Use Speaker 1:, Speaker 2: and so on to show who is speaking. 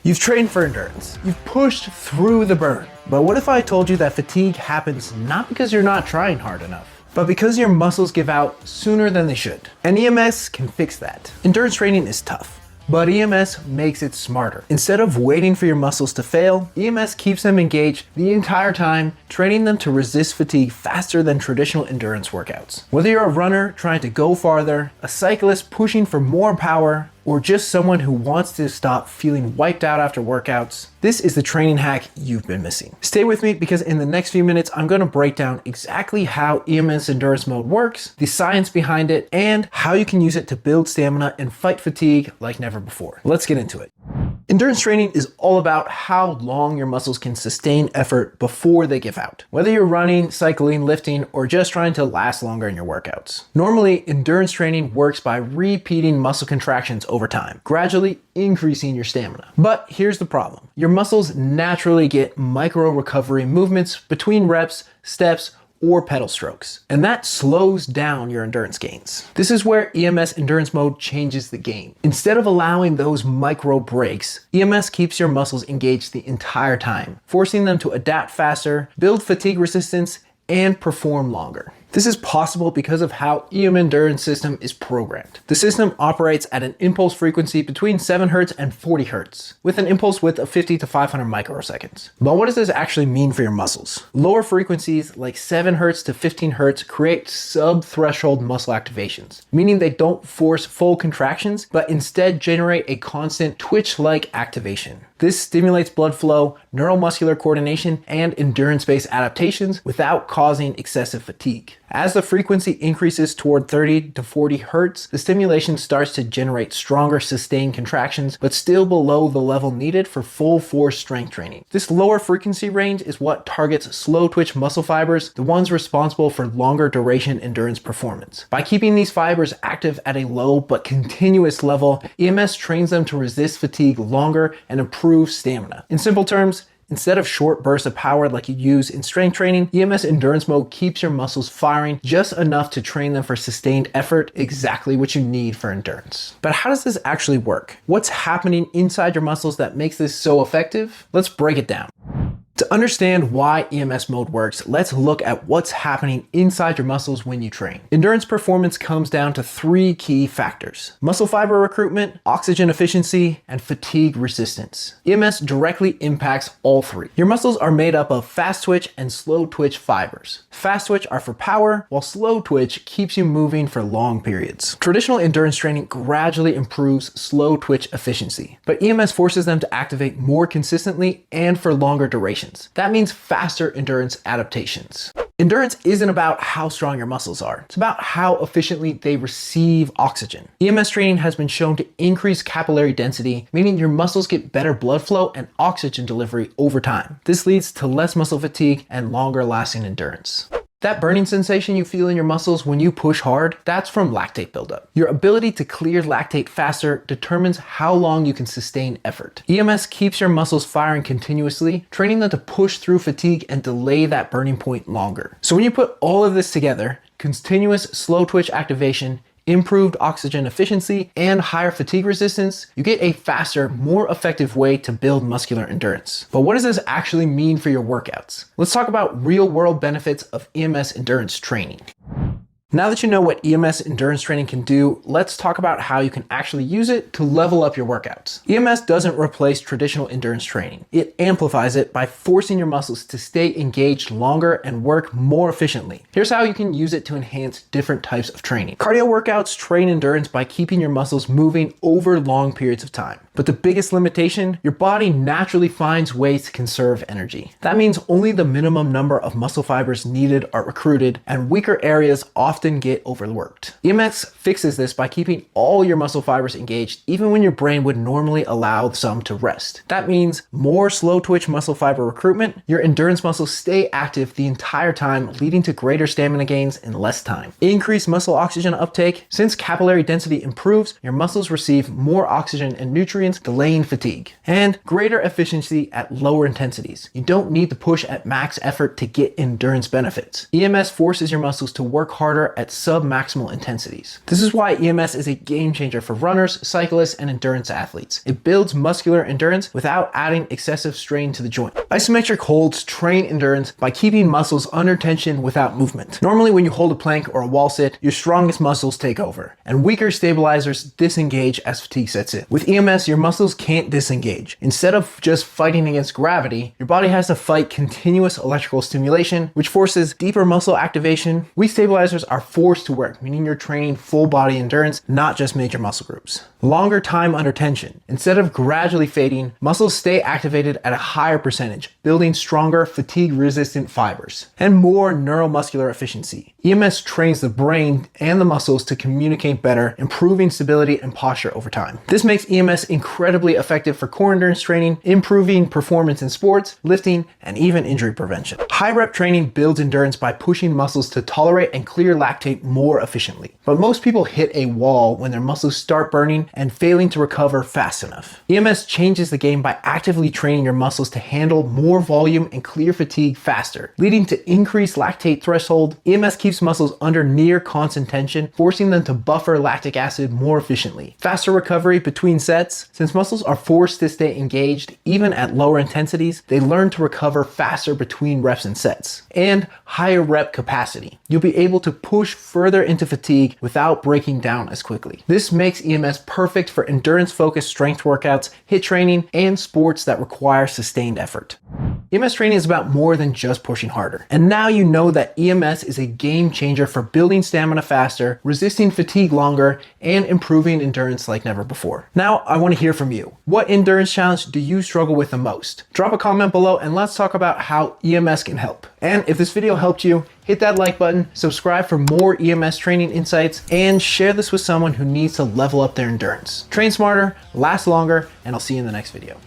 Speaker 1: You've trained for endurance. You've pushed through the burn. But what if I told you that fatigue happens not because you're not trying hard enough, but because your muscles give out sooner than they should? And EMS can fix that. Endurance training is tough, but EMS makes it smarter. Instead of waiting for your muscles to fail, EMS keeps them engaged the entire time, training them to resist fatigue faster than traditional endurance workouts. Whether you're a runner trying to go farther, a cyclist pushing for more power, or just someone who wants to stop feeling wiped out after workouts, this is the training hack you've been missing. Stay with me because in the next few minutes, I'm going to break down exactly how EMS Endurance Mode works, the science behind it, and how you can use it to build stamina and fight fatigue like never before. Let's get into it. Endurance training is all about how long your muscles can sustain effort before they give out. Whether you're running, cycling, lifting, or just trying to last longer in your workouts. Normally, endurance training works by repeating muscle contractions over time, gradually increasing your stamina. But here's the problem. Your muscles naturally get micro recovery movements between reps, steps, or pedal strokes, and that slows down your endurance gains. This is where EMS Endurance Mode changes the game. Instead of allowing those micro breaks, EMS keeps your muscles engaged the entire time, forcing them to adapt faster, build fatigue resistance, and perform longer. This is possible because of how EM Endurance system is programmed. The system operates at an impulse frequency between 7 Hz and 40 Hz, with an impulse width of 50 to 500 microseconds. But what does this actually mean for your muscles? Lower frequencies like 7 Hz to 15 Hz create sub-threshold muscle activations, meaning they don't force full contractions, but instead generate a constant twitch-like activation. This stimulates blood flow, neuromuscular coordination, and endurance-based adaptations without causing excessive fatigue. As the frequency increases toward 30 to 40 Hz, the stimulation starts to generate stronger sustained contractions, but still below the level needed for full force strength training. This lower frequency range is what targets slow twitch muscle fibers, the ones responsible for longer duration endurance performance. By keeping these fibers active at a low but continuous level, EMS trains them to resist fatigue longer and improve stamina. In simple terms, instead of short bursts of power like you use in strength training, EMS Endurance Mode keeps your muscles firing just enough to train them for sustained effort, exactly what you need for endurance. But how does this actually work? What's happening inside your muscles that makes this so effective? Let's break it down. To understand why EMS mode works, let's look at what's happening inside your muscles when you train. Endurance performance comes down to 3 key factors: muscle fiber recruitment, oxygen efficiency, and fatigue resistance. EMS directly impacts all 3. Your muscles are made up of fast twitch and slow twitch fibers. Fast twitch are for power, while slow twitch keeps you moving for long periods. Traditional endurance training gradually improves slow twitch efficiency, but EMS forces them to activate more consistently and for longer durations. That means faster endurance adaptations. Endurance isn't about how strong your muscles are. It's about how efficiently they receive oxygen. EMS training has been shown to increase capillary density, meaning your muscles get better blood flow and oxygen delivery over time. This leads to less muscle fatigue and longer lasting endurance. That burning sensation you feel in your muscles when you push hard, that's from lactate buildup. Your ability to clear lactate faster determines how long you can sustain effort. EMS keeps your muscles firing continuously, training them to push through fatigue and delay that burning point longer. So when you put all of this together, continuous slow twitch activation, improved oxygen efficiency, and higher fatigue resistance, you get a faster, more effective way to build muscular endurance. But what does this actually mean for your workouts? Let's talk about real-world benefits of EMS endurance training. Now that you know what EMS endurance training can do, let's talk about how you can actually use it to level up your workouts. EMS doesn't replace traditional endurance training. It amplifies it by forcing your muscles to stay engaged longer and work more efficiently. Here's how you can use it to enhance different types of training. Cardio workouts train endurance by keeping your muscles moving over long periods of time. But the biggest limitation, your body naturally finds ways to conserve energy. That means only the minimum number of muscle fibers needed are recruited, and weaker areas often get overworked. EMS fixes this by keeping all your muscle fibers engaged even when your brain would normally allow some to rest. That means more slow twitch muscle fiber recruitment, your endurance muscles stay active the entire time, leading to greater stamina gains in less time. Increased muscle oxygen uptake. Since capillary density improves, your muscles receive more oxygen and nutrients, delaying fatigue. And greater efficiency at lower intensities. You don't need to push at max effort to get endurance benefits. EMS forces your muscles to work harder power at sub-maximal intensities. This is why EMS is a game changer for runners, cyclists, and endurance athletes. It builds muscular endurance without adding excessive strain to the joint. Isometric holds train endurance by keeping muscles under tension without movement. Normally, when you hold a plank or a wall sit, your strongest muscles take over, and weaker stabilizers disengage as fatigue sets in. With EMS, your muscles can't disengage. Instead of just fighting against gravity, your body has to fight continuous electrical stimulation, which forces deeper muscle activation. Weak stabilizers are forced to work, meaning you're training full body endurance, not just major muscle groups. Longer time under tension. Instead of gradually fading, muscles stay activated at a higher percentage, building stronger fatigue-resistant fibers and more neuromuscular efficiency. EMS trains the brain and the muscles to communicate better, improving stability and posture over time. This makes EMS incredibly effective for core endurance training, improving performance in sports, lifting, and even injury prevention. High rep training builds endurance by pushing muscles to tolerate and clear lactate more efficiently. But most people hit a wall when their muscles start burning and failing to recover fast enough. EMS changes the game by actively training your muscles to handle more volume and clear fatigue faster, leading to increased lactate threshold. EMS keeps muscles under near constant tension, forcing them to buffer lactic acid more efficiently. Faster recovery between sets. Since muscles are forced to stay engaged even at lower intensities, they learn to recover faster between reps and sets. And higher rep capacity. You'll be able to push further into fatigue without breaking down as quickly. This makes EMS perfect for endurance-focused strength workouts, HIIT training, and sports that require sustained effort. EMS training is about more than just pushing harder. And now you know that EMS is a game changer for building stamina faster, resisting fatigue longer, and improving endurance like never before. Now I want to hear from you. What endurance challenge do you struggle with the most? Drop a comment below and let's talk about how EMS can help. And if this video helped you, hit that like button, subscribe for more EMS training insights, and share this with someone who needs to level up their endurance. Train smarter, last longer, and I'll see you in the next video.